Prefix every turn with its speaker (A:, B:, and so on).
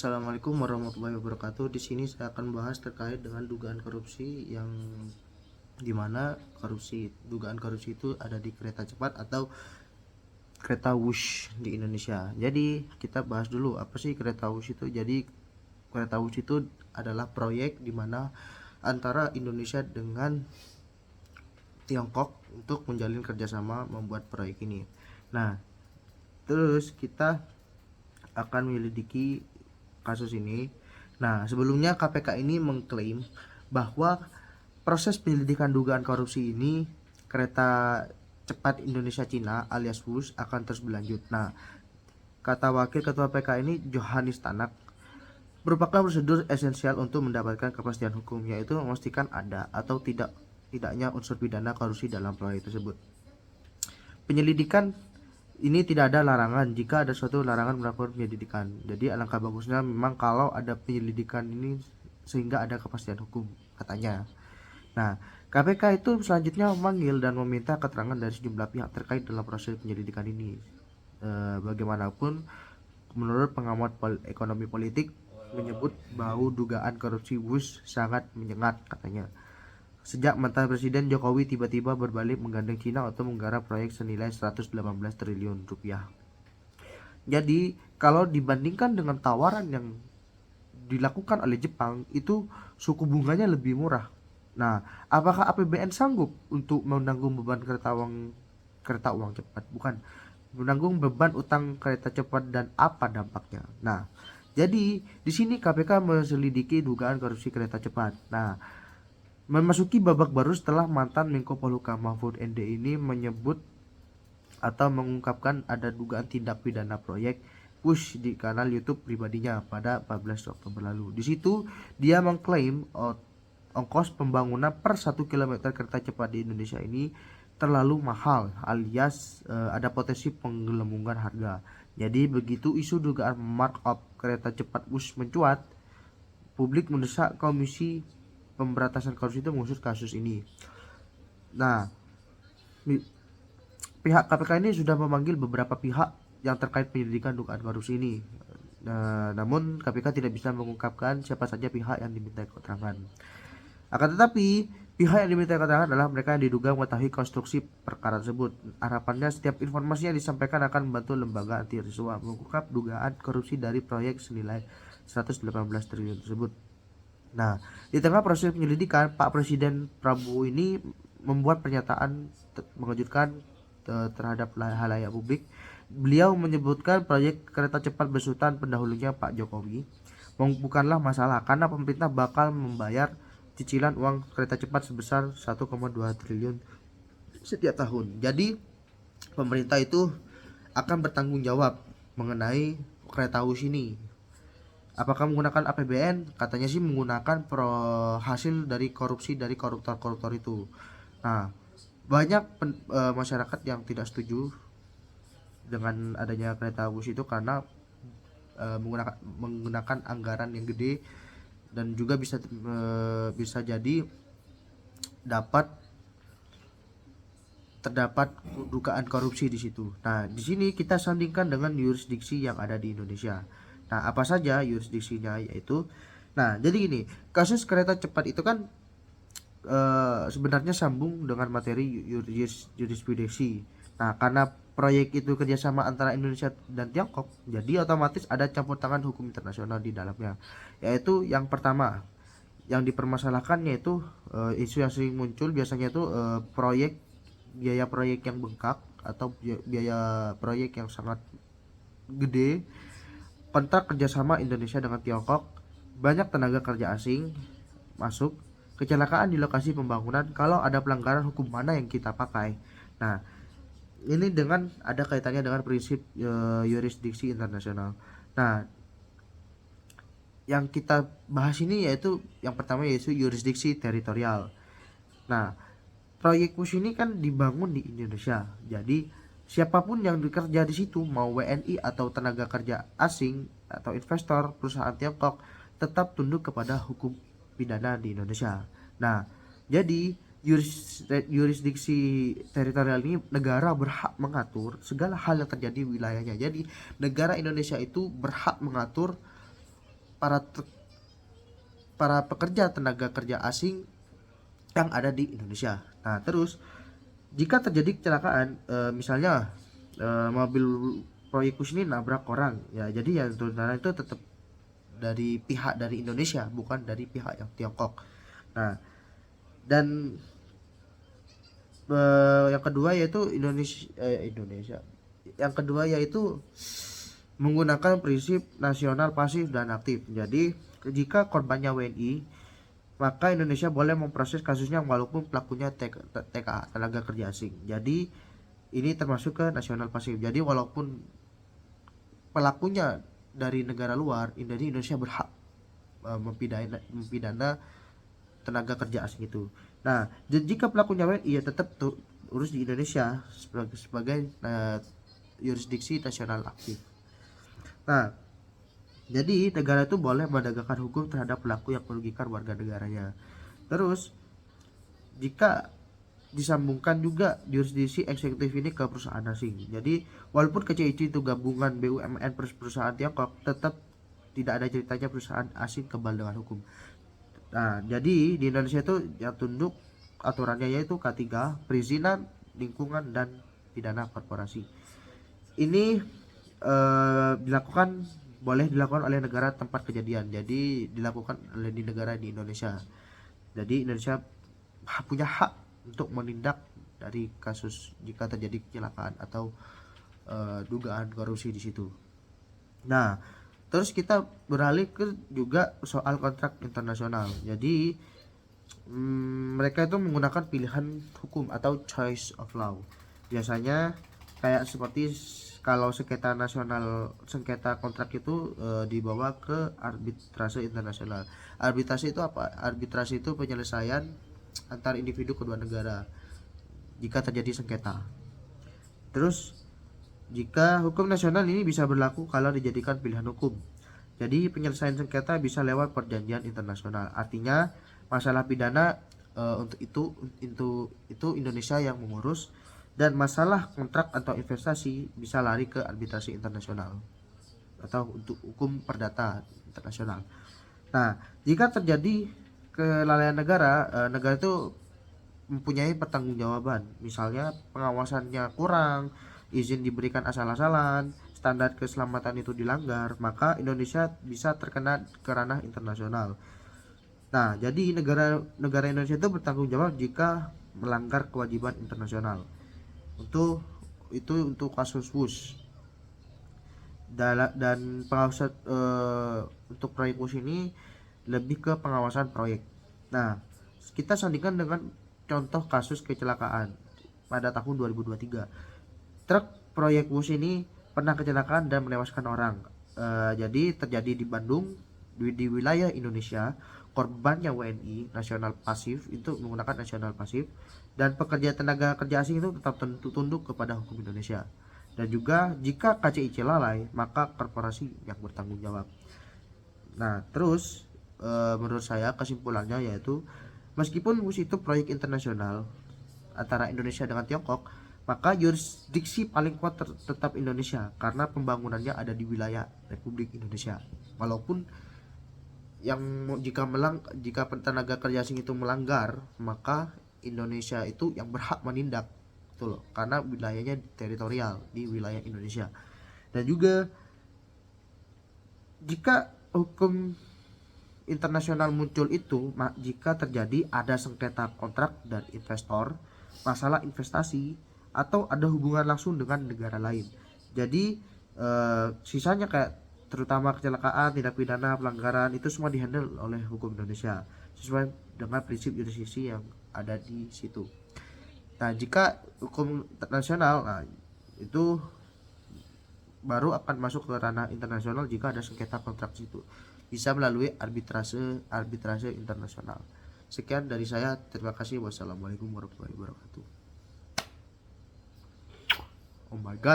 A: Assalamualaikum warahmatullahi wabarakatuh. Di sini saya akan bahas terkait dengan dugaan korupsi yang dimana dugaan korupsi itu ada di kereta cepat atau kereta Wush di Indonesia. Jadi kita bahas dulu apa sih kereta Wush itu. Jadi kereta Wush itu adalah proyek dimana antara Indonesia dengan Tiongkok untuk menjalin kerjasama membuat proyek ini. Nah, terus kita akan menyelidiki kasus ini. Nah, sebelumnya KPK ini mengklaim bahwa proses penyelidikan dugaan korupsi ini kereta cepat Indonesia Cina alias WUS akan terus berlanjut. Nah, kata Wakil Ketua PK ini Johannes Tanak, merupakan prosedur esensial untuk mendapatkan kepastian hukum, yaitu memastikan ada atau tidaknya unsur pidana korupsi dalam proyek tersebut. Penyelidikan ini tidak ada larangan jika ada suatu larangan melakukan penyelidikan. Jadi alangkah bagusnya memang kalau ada penyelidikan ini sehingga ada kepastian hukum, katanya. Nah, KPK itu selanjutnya memanggil dan meminta keterangan dari sejumlah pihak terkait dalam proses penyelidikan ini. Bagaimanapun, menurut pengamat ekonomi politik menyebut bau dugaan korupsi WUS sangat menyengat, katanya. Sejak mantan Presiden Jokowi tiba-tiba berbalik menggandeng Cina untuk menggarap proyek senilai 118 triliun rupiah. Jadi, kalau dibandingkan dengan tawaran yang dilakukan oleh Jepang, itu suku bunganya lebih murah. Nah, apakah APBN sanggup untuk menanggung beban kereta uang cepat? Bukan, menanggung beban utang kereta cepat dan apa dampaknya? Nah, jadi di sini KPK menyelidiki dugaan korupsi kereta cepat. Nah, memasuki babak baru setelah mantan Menko Polhukam Mahfud MD ini menyebut atau mengungkapkan ada dugaan tindak pidana proyek push di kanal YouTube pribadinya pada 14 Oktober lalu. Di situ dia mengklaim ongkos pembangunan per 1 km kereta cepat di Indonesia ini terlalu mahal, alias ada potensi penggelembungan harga. Jadi begitu isu dugaan markup kereta cepat WUS mencuat, publik mendesak Komisi Pemberantasan Korupsi itu mengusut kasus ini. Nah, pihak KPK ini sudah memanggil beberapa pihak yang terkait penyelidikan dugaan korupsi ini. Namun KPK tidak bisa mengungkapkan siapa saja pihak yang diminta keterangan. Akan tetapi, pihak yang diminta keterangan adalah mereka yang diduga mengetahui konstruksi perkara tersebut. Harapannya setiap informasi yang disampaikan akan membantu lembaga anti rasuah mengungkap dugaan korupsi dari proyek senilai 118 triliun tersebut. Nah, di tengah proses penyelidikan, Pak Presiden Prabowo ini membuat pernyataan mengejutkan terhadap halayak publik. Beliau menyebutkan proyek kereta cepat besutan pendahulunya Pak Jokowi bukanlah masalah karena pemerintah bakal membayar cicilan uang kereta cepat sebesar 1,2 triliun setiap tahun. Jadi, pemerintah itu akan bertanggung jawab mengenai kereta WUS ini. Apakah menggunakan APBN? Katanya sih menggunakan hasil dari korupsi dari koruptor-koruptor itu. Nah, banyak masyarakat yang tidak setuju dengan adanya kereta bus itu karena menggunakan anggaran yang gede dan juga bisa jadi terdapat dugaan korupsi di situ. Nah, di sini kita sandingkan dengan yurisdiksi yang ada di Indonesia. Nah, apa saja yurisdiksinya, yaitu jadi gini, kasus kereta cepat itu kan sebenarnya sambung dengan materi jurisprudensi. Nah, karena proyek itu kerjasama antara Indonesia dan Tiongkok, jadi otomatis ada campur tangan hukum internasional di dalamnya. Yaitu yang pertama, yang dipermasalahkan yaitu isu yang sering muncul biasanya itu biaya proyek yang bengkak atau biaya proyek yang sangat gede. Kontrak kerjasama Indonesia dengan Tiongkok, banyak tenaga kerja asing masuk, kecelakaan di lokasi pembangunan, kalau ada pelanggaran hukum mana yang kita pakai. Nah, ini dengan ada kaitannya dengan prinsip yurisdiksi internasional. Nah, yang kita bahas ini yaitu yang pertama yaitu yurisdiksi teritorial. Nah, proyek WUS ini kan dibangun di Indonesia. Jadi siapapun yang bekerja di situ, mau WNI atau tenaga kerja asing atau investor perusahaan Tiongkok, tetap tunduk kepada hukum pidana di Indonesia. Nah, jadi yurisdiksi teritorial ini negara berhak mengatur segala hal yang terjadi di wilayahnya. Jadi negara Indonesia itu berhak mengatur para pekerja tenaga kerja asing yang ada di Indonesia. Nah, terus jika terjadi kecelakaan, misalnya mobil proyek ini nabrak orang, ya jadi ya tuntutan itu tetap dari pihak dari Indonesia, bukan dari pihak yang Tiongkok. Nah, dan yang kedua yaitu Indonesia. Yang kedua yaitu menggunakan prinsip nasional pasif dan aktif. Jadi jika korbannya WNI, maka Indonesia boleh memproses kasusnya walaupun pelakunya TKA, tenaga kerja asing. Jadi ini termasuk ke nasional pasif. Jadi walaupun pelakunya dari negara luar, Indonesia berhak mempidana tenaga kerja asing itu. Nah, jika pelakunya WNI ya tetap urus di Indonesia sebagai yurisdiksi nasional aktif. Nah, jadi negara itu boleh menegakkan hukum terhadap pelaku yang merugikan warga negaranya. Terus jika disambungkan juga yurisdiksi eksekutif ini ke perusahaan asing. Jadi walaupun KCIC itu gabungan BUMN perusahaan Tiongkok, tetap tidak ada ceritanya perusahaan asing kebal dengan hukum. Nah, jadi di Indonesia itu yang tunduk aturannya yaitu K3, perizinan lingkungan dan pidana korporasi. Ini boleh dilakukan oleh negara tempat kejadian. Jadi dilakukan oleh di negara di Indonesia. Jadi Indonesia punya hak untuk menindak dari kasus jika terjadi kecelakaan atau dugaan korupsi di situ. Nah, terus kita beralih ke juga soal kontrak internasional. Jadi mereka itu menggunakan pilihan hukum atau choice of law. Biasanya kayak seperti kalau sengketa kontrak itu dibawa ke arbitrase internasional. Arbitrase itu apa? Arbitrase itu penyelesaian antar individu kedua negara jika terjadi sengketa. Terus jika hukum nasional ini bisa berlaku kalau dijadikan pilihan hukum. Jadi penyelesaian sengketa bisa lewat perjanjian internasional. Artinya masalah pidana untuk itu Indonesia yang mengurus, dan masalah kontrak atau investasi bisa lari ke arbitrasi internasional atau untuk hukum perdata internasional. Nah, jika terjadi kelalaian negara, negara itu mempunyai pertanggungjawaban. Misalnya pengawasannya kurang, izin diberikan asal-asalan, standar keselamatan itu dilanggar, maka Indonesia bisa terkena ke ranah internasional. Nah, jadi negara Indonesia itu bertanggung jawab jika melanggar kewajiban internasional. Untuk kasus WUS dan pengawasan untuk proyek WUS ini lebih ke pengawasan proyek. Nah, kita sandingkan dengan contoh kasus kecelakaan pada tahun 2023. Truk proyek WUS ini pernah kecelakaan dan menewaskan orang. Jadi terjadi di Bandung, di wilayah Indonesia. Korbannya WNI nasional pasif, itu menggunakan nasional pasif, dan pekerja tenaga kerja asing itu tetap tunduk kepada hukum Indonesia. Dan juga jika KCIC lalai, maka korporasi yang bertanggung jawab. Nah, terus menurut saya kesimpulannya yaitu meskipun WUS itu proyek internasional antara Indonesia dengan Tiongkok, maka yurisdiksi paling kuat tetap Indonesia karena pembangunannya ada di wilayah Republik Indonesia. Walaupun jika tenaga kerja asing itu melanggar, maka Indonesia itu yang berhak menindak, gitu loh, karena wilayahnya teritorial di wilayah Indonesia. Dan juga jika hukum internasional muncul itu jika terjadi ada sengketa kontrak dan investor, masalah investasi, atau ada hubungan langsung dengan negara lain. Jadi sisanya kayak terutama kecelakaan, tindak pidana, pelanggaran, itu semua dihandle oleh hukum Indonesia sesuai dengan prinsip yurisdiksi yang ada di situ. Nah, jika hukum internasional, nah itu baru akan masuk ke ranah internasional jika ada sengketa kontrak situ. Bisa melalui arbitrase internasional. Sekian dari saya, terima kasih. Wassalamualaikum warahmatullahi wabarakatuh. Oh my god.